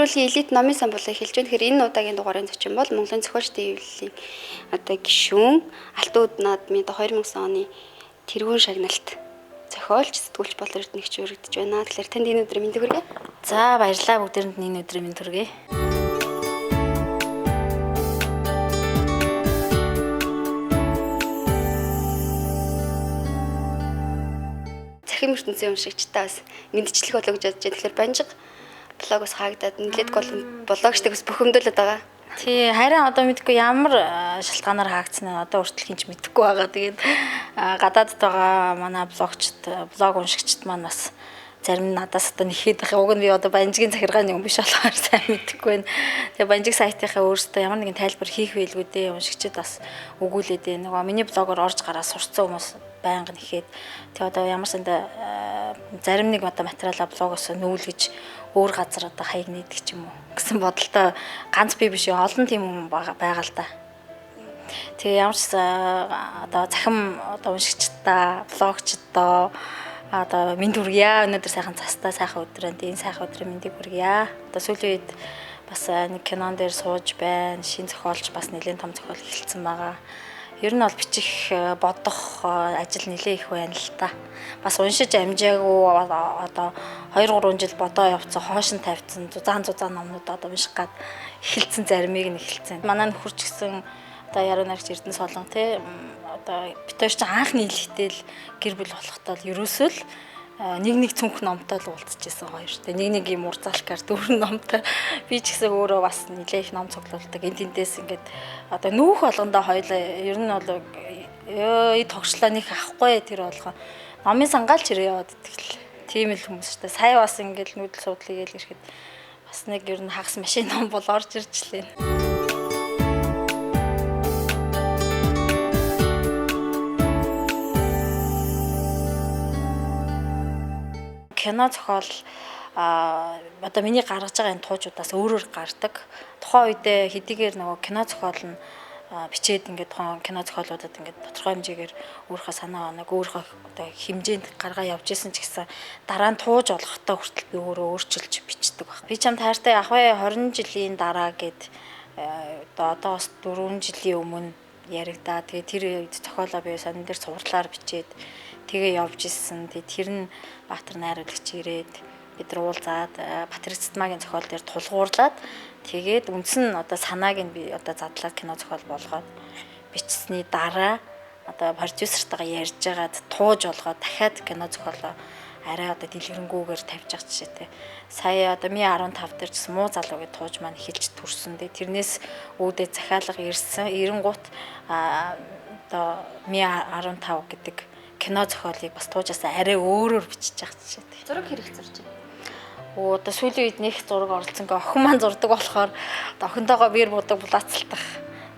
нэвтрүүлгийн элит номын сан болоо эхэлж байна. Тэгэхээр энэ удаагийн дугаарын зочин бол Монголын зохиолчдын хэвлэлийн гишүүн Алтан үд наадмын 2009 оны тэргүүн шагналт зохиолч сэтгүүлч бол эрдэнэгч өргөдөж байна. Тэгэхээр танд энэ өдрийн мэндийг хүргэе. За баярлалаа, бүгдээрэнд энэ өдрийн мэнд хүргэе. Захим ертөнцийн уншигчтай бас мэдчлэг болоо гэж бодож байна. Тэгэхээр Банжиг блогоос хаагдаад нэлээд гол блогчдыг бас бухимдуулаад байгаа. Тий, харин одоо мэдгүй ямар шалтгаанаар хаагдсан нь одоо хүртэл хинч мэдэхгүй байгаа. Тэгээд гадаадд байгаа манай блог уншигчд маань бас зарим нь надаас одоо нэхэд байгаа. Уг нь би одоо Банжигийн захиргааны хүн биш болохоор сайн мэдэхгүй байна. Тэгээ Банжиг сайтынхаа өөрсдөө ямар нэгэн тайлбар хийх байлгүй дээ. Уншигчд бас өгүүлээд дээ. Нөгөө миний блогоор орж гараад сурцсан хүмүүс байнга нэхэд. Тэгээ одоо ямар санда зарим нэг одоо материалаа блогоос нүүлгэж өөр газар одоо хаяг нийдэг ч юм уу гэсэн бодолтой ганц би биш олон тийм хүн байгаа л да. Тэгээ ямар ч одоо захим одоо уншигчдаа, блогчдоо одоо мэд хүргье. Өнөөдөр сайхан цастай сайхан өдрөнд энэ сайхан өдрийн мэндийг хүргье. Одоо сүүлийн үед бас нэг кинон дээр сууж байна. Шинэ зохиолч бас нэлээд том зохиол эхэлсэн байгаа. Ер нь бол бичих бодох ажил нэлээ их байна л та. Бас уншиж амжаагүй одоо 2-3 жил бодоо явцсан, хоош нь тавьсан, зузаан номнууд одоо унших гад эхэлсэн заримыг нь эхэлсэн. Манай нөхөрч гэсэн одоо яруу найрагч Эрдэнэ Солон тий одоо бид хоёр ч анхны хэлэхтэл гэр бүл болохтой л ерөөсөө л нэг цүнх номтой л уулзчихсан хоёр тий нэг юм урзаалкаар дөрвөн номтой би ч гэсэн өөрөө бас нэлээ их ном цуглуулдаг энэ тэндээс ингээд одоо нүүх болгондоо хоёлаа ер нь бол тогшлоо нэг авахгүй тэр болгоо номын сангаалч ирээ яваад итгэл тийм л хүмүүс шүү дээ сая бас ингээд нүүдэл суудлыг гээл ирэхэд бас нэг ер нь хагас машин ном бол орж иржлээ. Кино зохиол одоо миний гаргаж байгаа энэ туужуудаас өөрөөр гардаг. Тухайн үедээ хэдийгээр нөгөө кино зохиол нь бичээд ингээд тухайн кино зохиолуудад ингээд тодорхой хэмжээгээр өөрийнхөө санаа оног өөрийнхөө одоо хэмжээнд гаргаа явж исэн ч гэсэн дараа нь тууж олгохдоо хүртэл би өөрөө өөрчилж бичдэг баг. Би чам таартай ахвай 20 жилийн дараа гээд одоо бас 4 жилийн өмнө яригдаа. Тэгээ тэр үед зохиолоо би сонин дээр цувралаар бичээд тэгээ явж исэн. Тэгээ тэр нь Баатар найруулагч ирээд бид нар уулзаад Батэр Цэцмагийн зохиол дээр тулгуурлаад тэгээд үндсэн одоо санааг нь би одоо задлаад кино зохиол болгоод бичсэний дараа одоо продюсертайгаа ярьж байгаад тууж олгоод дахиад кино зохиолоо арай одоо дэлгэрэнгүйгээр тавьж байгаа жишээтэй. Сая одоо Ми 15 дээр ч муу залуу гэж тууж маань эхэлж төрсөн. Тэрнээс үүдээ захиалга ирсэн. Эренгуут одоо Ми 15 гэдэг кино зохиолыг бас туужаас арай өөрөөр бичиж байгаа жишээтэй. Зураг хэрэг зурж байна. Одоо сүүлийн үед нэг зураг оролцсонгүй охин маань зурдаг болохоор охинтойгоо биер будаг булаацалтах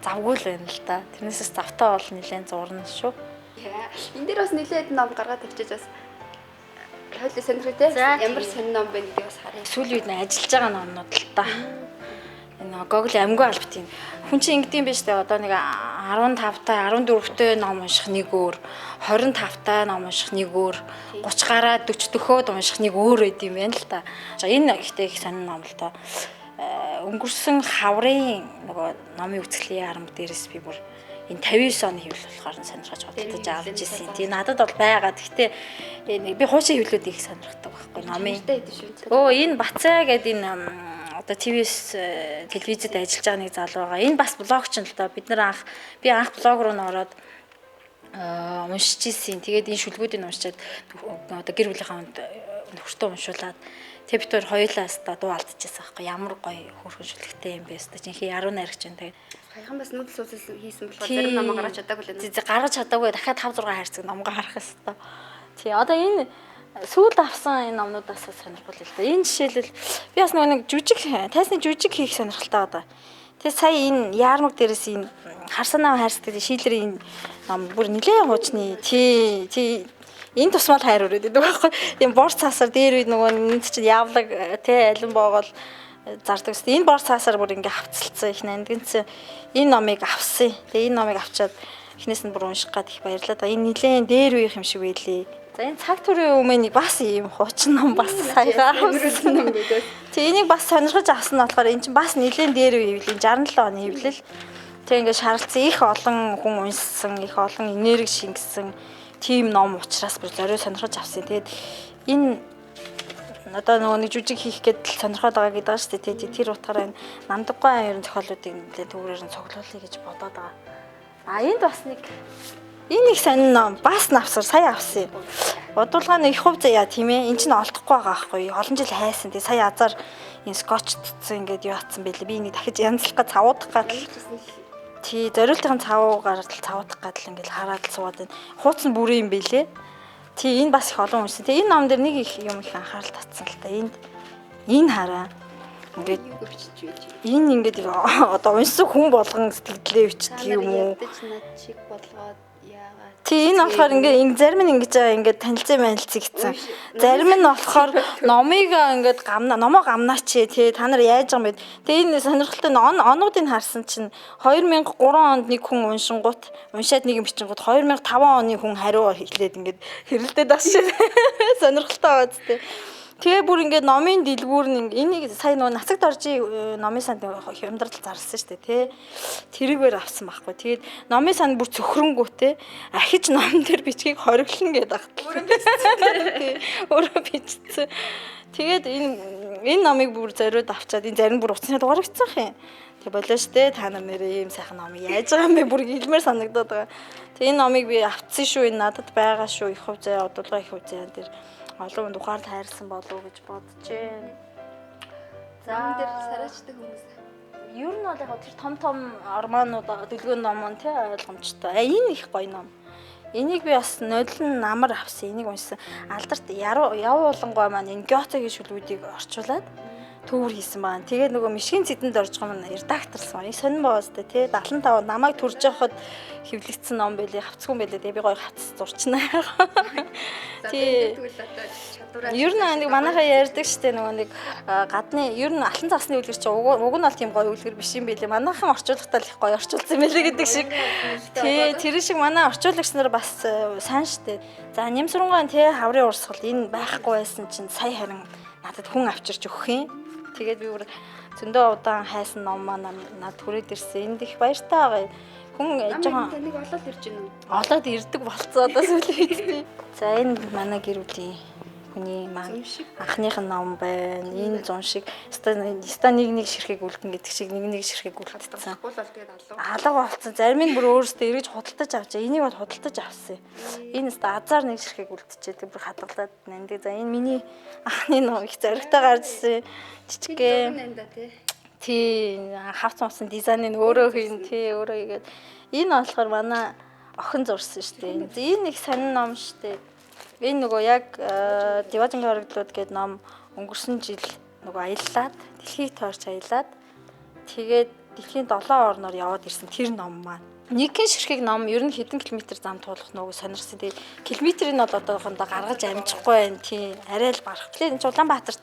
завгүй л байна л да. Тэрнээсээс завтаа бол нэлээд зурна шүү. Энэ дээр бас нэлээд ном гаргаад ирчихэж бас хойлоо сонирхоо те. Ямар сонир ном бэ гэдгийг бас харъя. Сүүлийн үед ажиллаж байгаа номнууд л да. Энэ Google амьгүй албатын хүн чинь ингэдэм биш үү одоо нэг 15 та 14 та ном унших нэг өөр 25 та ном унших нэг өөр 30 гараа 40 төхөөд унших нэг өөр байд юм байна л та. Энэ ихтэй их сонин ном л доо. Өнгөрсөн хаврын нөгөө номын үзэсгэлэн арга дээрээс би бүр энэ 59 оны хэвлэл болохоор сонирхож бодож авч ирсэн. Тий надад бол байгаа. Гэхдээ би хуучин хэвлэлүүдийг их сонирхдаг байхгүй номын. Энэ Бацаа гэдэг энэ одоо ТВ-с телевизэд ажиллаж байгаа нэг залуу байгаа. Энэ бас блогч нь л доо. Би анх блог руу н ороод уншиж ирсэн. Тэгээд энэ шүлгүүдийг уншаад одоо гэр бүлийнхаа нөхөртөө уншуулад тэг бид хоёр хоёулаас дуу алдчихсан байхгүй ямар гоё хөөрхөн шүлгтэй юм бэ өстой чинхий яруу найрагч юм тэгээд хаяхан бас нүүдэл суулсан хийсэн болохоор зарим ном гаргаж чадаагүй л байна. Гаргаж чадаагүй дахиад 5 6 хайрцаг ном гаргах ёстой. Тий одоо энэ сүүлд авсан энэ номнуудаас сонирхол л да. Энэ жишээлбэл би бас нэг жүжиг тайсны жүжиг хийх сонирхолтой одоо. Тэгээ сая энэ яармаг дээрээс энэ харсанаа хайрцаг шийдлэр энэ ном бүр нэлээд хуучны тий энэ тусмал хайр өрөөд байдаг байхгүй. Тийм борц цаасаар дээр үед нөгөө нэг чинь явлаг тий алин боогол зардаг. Энэ бор цаасаар бүр ингээ хавцалцсан их нандинцэн энэ номыг авсан. Тэгээ энэ номыг авчаад эхнээс нь бүр унших гад их баярлаад байгаа. Энэ нилээн дээр үеих юм шиг байлээ. За энэ цаг төрийн өмнө бас ийм хуучин ном бас саяга авсан ном гэдэг. Тэгээ энийг бас сонирхож авсан нь болохоор энэ чинь бас нилээн дээр үе хэвлэл 67 оны хэвлэл. Тэгээ ингээ шааралцсан их олон хүн уншсан, их олон энерги шингэсэн тийм ном учраас бүр зорио сонирхож авсан. Тэгээд энэ одоо нөгөө нэг жүжиг хийх гээд сонирхоод байгаа гэдэг шүү дээ. Тэр утгаараа энэ намдаггүй ерөн зохиолуудын төврээр нь цуглуулъя гэж бодоод байгаа. Энд бас нэг энэ их сонин ном бас навсар сая авсан. Бодулгааны их хувь заяа тийм ээ. Энд чинь олдохгүй байгаа байхгүй. Олон жил хайсан. Тэгээ сая азар энэ скотч тутсан ингээд юу атсан байлээ. Би энийг дахиж янзлах гэж цавуудах гадал. Тий, зориултын цавуугаар цавуудах гадал ингээд хараад суугаад байна. Хууц нь бүрэн юм байлээ. Тий, энэ бас их олон уншсан. Тэгээ энэ ном дээр нэг их юм их анхаарал татсан л та. Энэ хараа. Ингээд юу бичиж байж. Энэ ингээд одоо уншсан хүн болгон сэтгэлдээ бичдэг юм уу? Ядаж над шиг болгоод яагаад. Тий, энэ болохоор ингээд зарим нь ингэж ингээд танилцсан мэлцэгцэн. Зарим нь болохоор номыг ингээд номоо гамнаач тий та нар яаж байгаа юм бэ? Тэгээ энэ сонирхолтой онуудыг харсан чинь 2003 онд нэг хүн уншаад нэг юм бичингууд 2005 оны хүн хариу хэлээд ингээд хэрэлдээд бас сонирхолтой байгаа зү. Тэгээ бүр ингээд номын дэлгүүр нь энийг сая нөгөө нацагт оржи номын санд хямдрал зарласан шүү дээ тий. Тэрийгээр авсан байхгүй. Тэгээд номын санд бүр цөхрөнгүүтэй ахиж ном дээр бичгийг хориглоно гэдэг агт. Өөрөө бичсэн. Тэгээд энэ номыг бүр зориуд авчаад энэ зарим бүр утасны дугаар бичсэн юм. Тэг болоо штэ та нар нэрээ ийм сайхан номыг яаж байгаа юм бэ бүр илмээр санагдаад байгаа. Тэг энэ номыг би авцсан шүү энэ надад байгаа шүү их хувь заяа удалгаа их хувь заяа дээр олон дугаар тайрсан болов уу гэж бодож байна. За энэ дээр сараачдаг хүмүүс. Ер нь бол яг тэр том орманууд дэлгүүр ном нь тий ойлгомжтой. Энэ их гоё ном. Энийг би бас нодлон намар авсан. Энийг уншсан. Алдарт явуулангой маань энэ Гётегийн шүлгүүдийг орчуулад төвөр хийсэн байна. Тэгээд нөгөө мишгийн цэдэнд орж байгаа нь редакторсан. Энэ сонин боос тэ 75 намайг төрж явахад хэвлэгдсэн ном байлээ. Хавцгүй байлээ. Тэгээ би гоё хавц зурчнаа. Тий. Ер нь нэг манайхаа ярьдаг штэ нөгөө нэг гадны ер нь алтан цасны үлгэр чи уг нь бол тийм гоё үлгэр биш юм байлээ. Манайхан орчуулгатай л их гоё орчуулсан юм байлээ гэдэг шиг. Тий, тэр шиг манай орчуулагч нар бас сайн штэ. За нямсрунгаан тий хаврын урсгал энэ байхгүй байсан чинь сая харин надад хүн авчирч өгөх юм. Тэгээд би бүр зөндөө удаан хайсан ном маань над хүрээд ирсэн. Энд их баяртай байгаа. Хүн жоохон таныг олоод ирж байна уу? Олоод ирдэг болцоо одоо сүүлийн. За энэ манай гэр бүлийн хүний маань анхных нь ном байна. Энэ зун шиг ста нэг ширхэг үлдэн гэдэг шиг нэг ширхэг үлдсэн. Бол тэгээд алга болцсон. Зарим нь бүр өөрөөсөө эргэж худалдаж авчаа. Энийг бол худалдаж авсан. Энэ ста азар нэг ширхэг үлдчихээд бүр хадгалаад нандаа. За энэ миний анхны ном их зоригтой гарч ирсэн. Жижигхэн. Тий, хавц мавсан дизайн нь өөрөө хийн тий өөрөө хийгээд энэ болохоор манай охин зурсан шүү дээ. Энэ их сонин ном шүү дээ. Энэ нөгөө яг Диважингийн хоригдлууд гэдэг ном өнгөрсөн жил нөгөө аяллаад дэлхийг тойрч аяллаад тэгээд дэлхийн 7 орноор яваад ирсэн тэр ном маань. Нэгэн ширхэг ном ер нь хэдэн километр зам туулах нөгөө сонирхсан. Тэгээд километрийг нь одоохондоо гаргаж амжихгүй байна. Тий, арай л барах. Тэгээд энэ Улаанбаатарт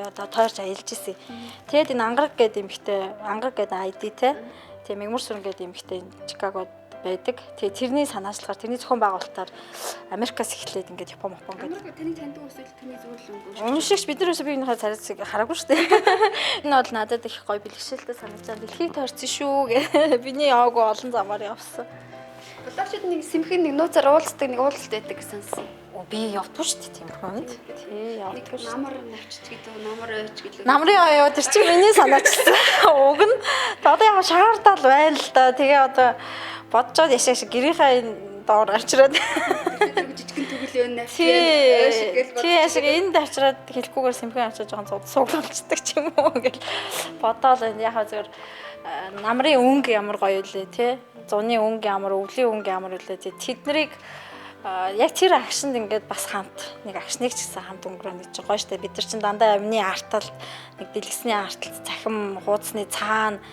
одоо тойрч аялж ирсэн. Тэгээд энэ Ангараг гэдэг эмэгтэй, Ангараг гэдэг ID те. Тэгээд Мегмар сүрэн гэдэг эмэгтэй Чикагод байдаг. Тэгээд тэрний санаачлахаар тэрний зохион байгуулалтаар Америкаас эхлээд ингээд Япон гэдэг. Таны таньдаг үсвэл таны зөвлөл Уншигч биднээс биенийхээ царайцыг хараагүй шүү дээ. Энэ бол надад их гоё бэлгшээлтэй санагдаж байна. Дэлхийг тойрсон шүү гэ. Биний яваагүй олон замаар явсан. Булаачид нэг сэмхэн нэг нууцаар уулздаг нэг уулалт байдаг гэсэн сансан. Би явдгүй шүү дээ тийм хүмүүс. Тий, явдгүй шүү. Намар навчч гэдэг, намар ойч гэдэг. Намрын аяа тэр чинь миний санаачсан. Уг нь одоо яг шаардал байна л да. Тэгээ одоо бодцоод яшаа шиг гэрийнхээ доор авчираад жижигхэн төгөл байна. Тий, яшаа энд авчираад хэлэхгүйгээр сэмхэн авчиж байгаа цуглуулцдаг ч юм уу гэж бодоол яхаа зөвөр намрын өнгө ямар гоё үлээ тий. Зуны өнгө ямар, өвлийн өнгө ямар үлээ тий. Тэднийг яг тэр акшнд ингээд бас хамт нэг акшныг ч гэсэн хамт өнгөрөө гэж гоё штэ. Бид нар чинь дандаа амны артал, нэг дэлгэсний артал, цахим хуудасны цаана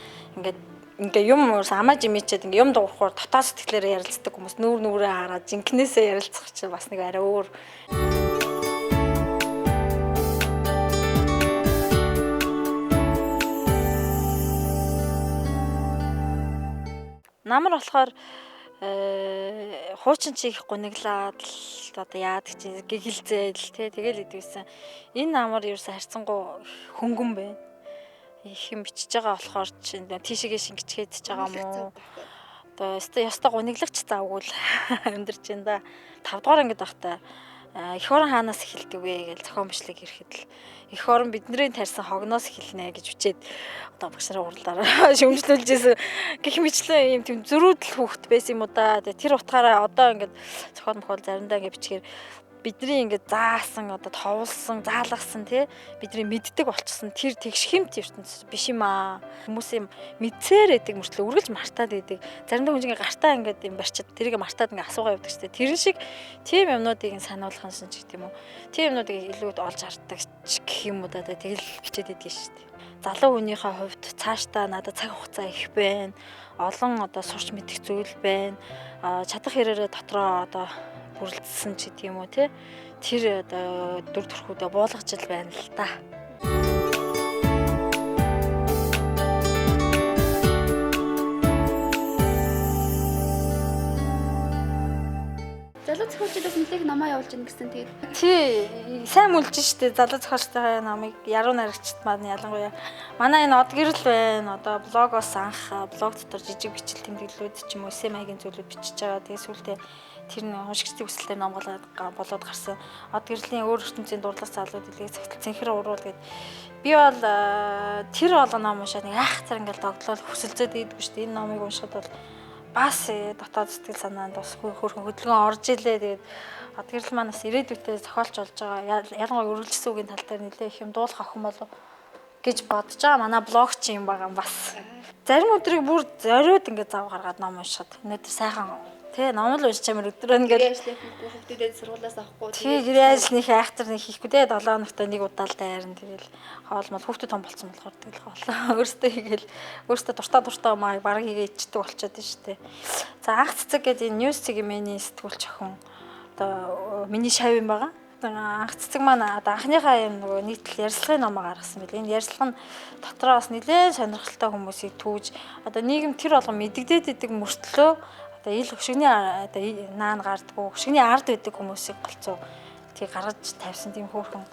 ингээ юм амаа жимичээд ингээ юм дуурахаар дотоод сэтгэлээрээ ярилцдаг хүмүүс нүүр нүрээ хараад жинкнээсээ ярилцах чинь бас нэг арай өөр. Намар болохоор хуучин чих гуниглаад л одоо яадаг чи гэгэлзээл тий тэгэл идвэсэн. Энэ намар ерөөсө харьцангуй хөнгөн байна. Их юм бичиж байгаа болохоор чи тийшээгээ шингэчгээд ч байгаа юм уу? Одоо ёстой гуниглагч завгүй л амьдарч байна да. 5 дугаар ангид байхдаа эх орон хаанаас эхэлдэг вэ гэж зохион бичлэг ирэхэд л эх орон бидний тарьсан хогноос эхэлнэ гэж бичээд одоо багш нарын уралдаараа шөмжлүүлж ирсэн гэх мэтлэн юм тийм зөрүүдл хүүхэд байсан юм уу да. Тэр утгаараа одоо ингээд зохион мохол заримдаа ингээд бичгээр бидний ингээд заасан одоо товлсон заалгасан тий бидний мэддэг болчихсон тэр тэгш хэмт ертөнц биш юм аа. Хүмүүс юм мэдсээр байдаг мөртлөө үргэлж мартаад байдаг. Заримдаа хүн ингээд гартаа ингээд юм барьчаад тэрийг мартаад ингээд асуугаа явдаг ч тэрэн шиг тийм юмнуудыг сануулгах юм шиг тийм үү. Тийм юмнуудыг илүү олж харддаг гэх юм уу да тэгэл бичээд идэг шүү дээ. Залуу хүнийхээ хувьд цаашдаа надад цаг хугацаа их байна. Олон одоо сурч мэдэх зүйл байна. Чадах хэрээрээ дотроо одоо бүрэлдсэн ч гэдэг юм уу тий. Тэр одоо дүр төрхүүдээ буулгаж ил байна л да. Залуу зохиолчдоос нэлээх намаа явуулж ийн гэсэн тэгээд тий сайн мүлж штэ залуу зохиолчтой намыг яруу найрагчд маань ялангуяа манай энэ од гэрэл байна. Одоо блогоос анх блог дотор жижиг бичил тэмдэглэлүүд ч юм уу эсэ маягийн зүйлүүд бичиж байгаа. Тэгээд сүүлдээ тэр нэг уншигчдын хүсэлтээр ном болоод гарсан. Од гэрлийн өөр ертөнцийн дурлах залууд илгээ цэнхэр уруул гэд би бол тэр олон ном уншаад нэг айх цар ингээл догтлол хүсэлцээд идэггүй штэ. Энэ номыг уншихад бол бас дотоод сэтгэл санаанд бас хөөрхөн хөдөлгөөн орж илээ. Тэгээд од гэрэл манаас ирээдүйдээ зохиолч болж байгаа. Ялангуяа өргөлжсөн үгийн тал дээр нэлээ их юм дуулах охин болов гэж бодож байгаа. Манай блогч юм байгаа бас. Зарим өдрийг бүр зориуд ингээд зав гаргаад ном уншихад өнөөдөр сайхан тий ном л уншиж чамэр өдрөө ингээд хүүхдүүдэд сургуулиас авахгүй тий гэрээ ажлынх айхтар нэг хийхгүй тий 7 хоногт нэг удаалтай харин тэгэл хоолмол хүүхдүүд том болсон болохоор тэгэл хоол өөртөө хийгээл өөртөө дуртай мааг баг хийгээ ичдэг болчиход байна шүү дээ. За анх цэцэг гэдэг энэ ньюс цэгийн сэтгүүлч охин одоо миний шав юм байгаа. Анх цэцэг маань одоо анхныхаа юм нөгөө нийтлэл ярилцлагын номоо гаргасан байл. Энэ ярилцлага нь дотроо бас нэлээд сонирхолтой хүмүүсийг түүж одоо нийгэм тэр болгон мэддэгдээд идэг мөртлөө одоо ил хөшгөний одоо наан гардггүй хөшгөний ард байдаг хүмүүсийг голцоо тийг гаргаж тавьсан тийм хөөрхөн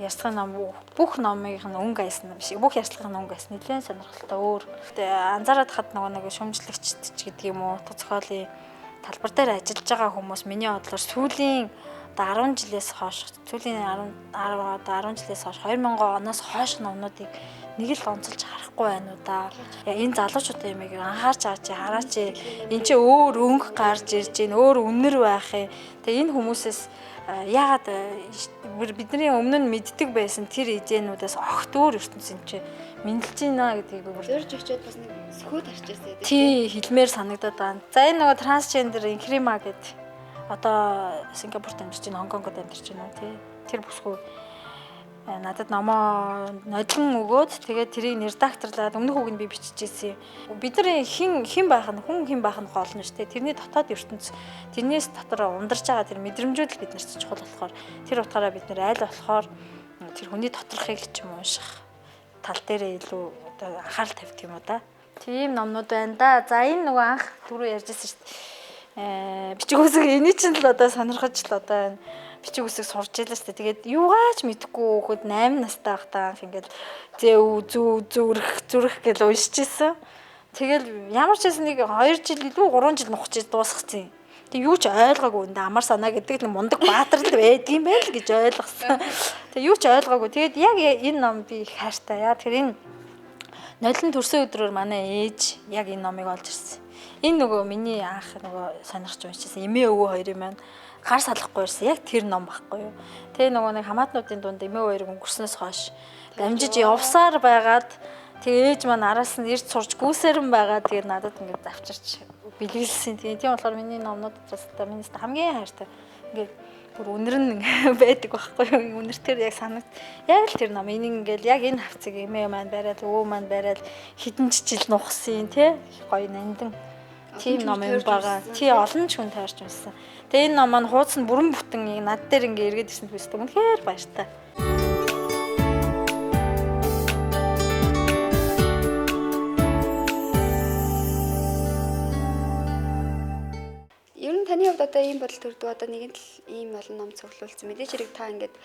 ярилцлагын ном бүх номыг нь өнгө айсан биш бүх ярилцлагын өнгө айсан нэлээд сонирхолтой өөр. Тэгээ анзаараад хад нэг шөмжлөгчд ч гэдэг юм уу зохиолын талбар дээр ажиллаж байгаа хүмүүс миний бодлоор сүүлийн 10 жилээс хойш сүүлийн 10 жилээс хойш 2000 оноос хойш номнуудыг нэг л онцолж харахгүй байна уу да. Энэ залуучуудын юмыг анхаарч хараач энэ чи өөр өнгө гарч ирж гин өөр үнэр байх юм. Тэгээ энэ хүмүүсээс яагаад бидний өмнө нь мэддэг байсан тэр эзэнүүдээс огт өөр ертөнцийн чи мэдлж байна гэдгийг бүр зорж очиод бас нэг сөхөө тарчаасаа тий хэлмээр санагдаад байна. За энэ нөгөө трансгендер инкрима гэдэг одоо Сингапурт амьдарч байна, Хонконгод амьдарч байна тий. Тэр бүсгүй надад номоо нодлон өгөөд тэгээд тэрийг редакторлаад өмнөх үгэнд би биччихсэн. Бидний хэн байх нь хүн хэн байх нь гол нь шүү дээ. Тэрний дотоод ертөнц тэрнээс дотор ундарч байгаа тэр мэдрэмжүүд л бид нарт чухал болохоор тэр утгаараа бид нэр айл болохоор тэр хүний доторхыг ч юм унших тал дээрээ илүү одоо анхаарал тавьдаг юм уу да. Тийм номнууд байна да. За энэ нөгөө анх түрүү ярьжсэн шүү дээ. Бичиг үсэг эний чинь л одоо сонирхож л одоо бичиг үсэг сурч ялаа шүү дээ. Тэгээд юугаач мэдэхгүй хөхөд 8 настай байхдаа ингээл зүрх гэж уншиж ирсэн. Тэгэл ямар ч байсан нэг 2 жил илүү 3 жил нухаж дуусгацсан. Тэг юу ч ойлгоогүй энэ амар санаа гэдэг нэг мундаг баатар л байдаг юм байл гэж ойлгосон. Тэг юу ч ойлгоогүй. Тэгээд яг энэ ном би их хайртай. Яа тэр энэ нойлон төрсөн өдрөөр манай ээж яг энэ номыг олж ирсэн. Энэ нөгөө миний анх нөгөө сонирхож уншижсэн эмээ өвөө хоёрын маань гар салахгүй ирсэн. Яг тэр ном байхгүй юу. Тэгээ нөгөө нэг хамаатнуудын дунд эмээ хоёрыг өнгөрснөөс хойш дамжиж явсаар байгаад тэгээ ээж маань араас нь ирж сурж гүйсэрэн байгаа. Тэгээ надад ингээд завчирч бэлгэлсэн. Тэгээ тийм болохоор миний номнууд дотроос миний хамгийн хайртай. Ингээд бүр үнэрн байдаг байхгүй юу. Үнэртэр яг санагд. Яг л тэр ном энийг ингээд яг энэ хавцыг эмээ маань бариад өвөө маань бариад хідэн жил нухсан тий гоё нандин тийм ном юм байгаа. Тий олон ч хүн таарч унсан. Тэгээ энэ ном маань хуудас нь бүрэн бүтэн над дээр ингээ эргээд ирсэнд бистэг үнэхээр баяртай. таны хувьд одоо ийм бодол төрдөг одоо нэгэн л ийм олон ном цуглуулсан. Мэдээж хэрэг та ингээд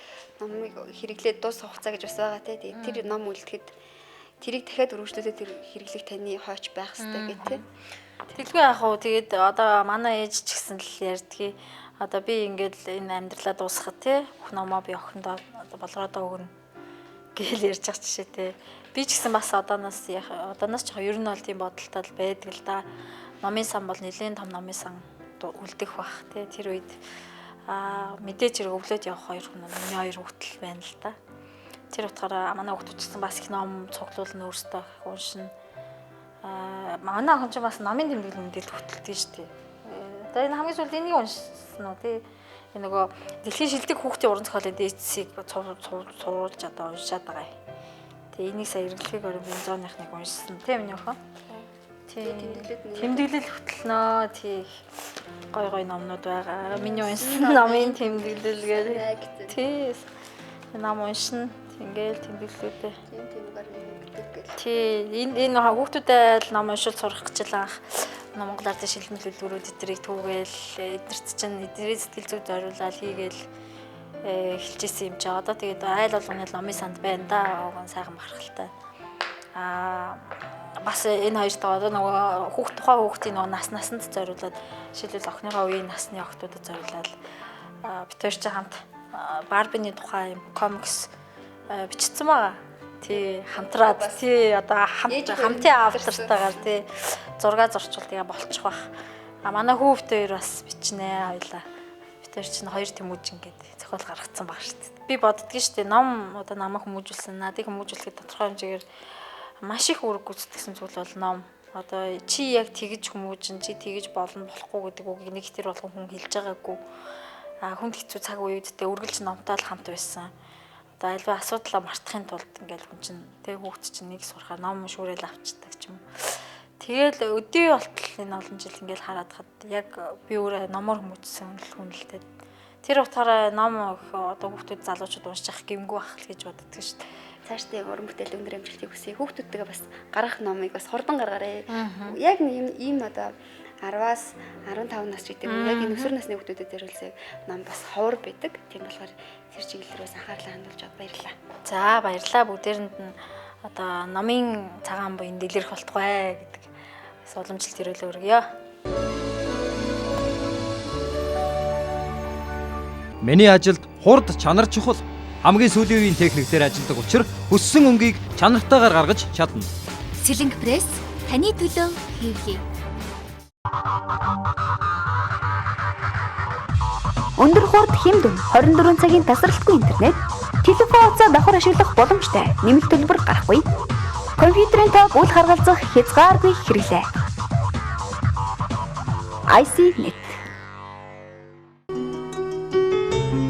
номыг хэрэглээд дуусгах хугацаа гэж бас байгаа тий. Тэр ном үлдэхэд тэрийг дахиад өргөжлүүлээд тэр хэрэглэх таны хойч байх хэрэгтэй гэх тий. Тэглгүй яах вэ? Тэгээд одоо манай ээж ч гэсэн л ярьдгийг одоо би ингээд энэ амьдралаа дуусгах тий. Бүх номоо би охиндоо одоо болгоодоо өгнө гэл ярьж байгаа жишээ тий. Би ч гэсэн бас одооноос ч ер нь бол тийм бодолтой л байдаг л да. Номын сан бол нэлээд том номын сан үлдэх бах тий. Тэр үед мэдээж хэрэг өвлөд явах хоёр хүн миний хоёр хүүхдэл байна л да. Тэр утгаараа манай хүүхдүүд ч гэсэн бас их ном цуглуулна өөрсдөө уншина. Манай охин ч бас номын тэмдэглэл мэдээлэл хөтэлдэг шүү дээ. Одоо энэ хамгийн сүүлд энийг уншсан уу тий. Энэ нөгөө дэлхийн шилдэг хүүхдийн уран зохиолын дээдсийг цуруулж одоо уншаад байгаа юм. Тэгээ энийг сая эргэлхийг өрөө бензоныхныг уншсан тий миний охин. Тэмдэглэл хөтлөнөө тий гой номнууд байгаа. Миний уншсан номын тэмдэглэл гэдэг. Тий. Ном уншин ингээл тэмдэглэлүүдээ. Тий энэ хүүхдүүдэд ном уншуул сурах гэж л анх Монгол ардын шилмэл хэлбэрүүд эдрийг түүгээл эдэрт чинь эдрийн сэтгэл зүйд зориулаад хийгээл эхэлжсэн юм чи одоо тэгээд айл болгоны номын санд байна да. Сайхан бахархалтай. Бас энэ хоёр тоо одоо нөгөө тухайн хүүхдийн нөгөө насанд зориулаад жишээлбэл охиныгоо үеийн насны охтуудад зориулаад бид хоёр ч хамт Барбины тухай комикс бичсэн байгаа. Тий хамтраад тий одоо хамтын авдартайгаар тий зураг зурчвал тэгээ болчих бах. Манай хүүхдээ бас бичнэ хоёлаа. Бид хоёр чинь хоёр тэмүүжин гэдэг зохиол гаргацсан баг шүү дээ. Би боддгийн шүү дээ ном одоо намайг хүмүүжүүлсэн надыг хүмүүжүүлэхэд тодорхой хэмжээгээр маш их үүрэг гүйцэтгэсэн зүйл бол ном. Одоо чи яг тэгж хүмүүжин чи тэгж болно болохгүй гэдэг үгийг нэг ихтер болгон хүн хэлж байгаагүй. Хүнд хэцүү цаг үеүүдтэй үргэлж номтой л хамт байсан. Одоо альва асуудлаа мартахын тулд ингээл хүн чинь тэг хүүхд чинь нэг сурахаар ном шүүрэл авчдаг ч юм. Тэгэл өдөө болтол энэ олон жил ингээл хараад хад яг би өөрөө номоор хүмүүжсэн хүн л дээ. Тэр утгаараа ном одоо хүүхдүүд залуучууд унших гэмгүй ах л гэж боддог шүү дээ. Цаашдаа уран бүтээл өндөр амжилтыг хүсье. Хүүхдүүдтэйгээ бас гарах номыг бас хурдан гаргаарай. Яг нэг ийм одоо 10-аас 15 нас гэдэг нь яг энэ өсвөр насны хүүхдүүдэд зориулсан ном бас ховор байдаг. Тийм болохоор тэр чиглэлрээс анхаарлаа хандуулж бод баярлалаа. За баярлалаа бүгдээрэнд нь одоо номын цагаан буян дэлгэрэх болтугай гэдэг бас уламжлалт ирүүлээ өргөё. Миний ажилд хурд чанар чухал. Хамгийн сүүлийн үеийн техникээр ажилладаг учраас хүссэн өнгийг чанартайгаар гаргаж чадна. Сэлэнг пресс таны төлөө хийгий. Өндөр хурд хэмдэн 24 цагийн тасралтгүй интернет, телефон утсаа давхар ашиглах боломжтой нэмэлт төлбөр гарахгүй. Компьютерийн тог үл харгалзах хязгааргүй хэрэглээ. IC Net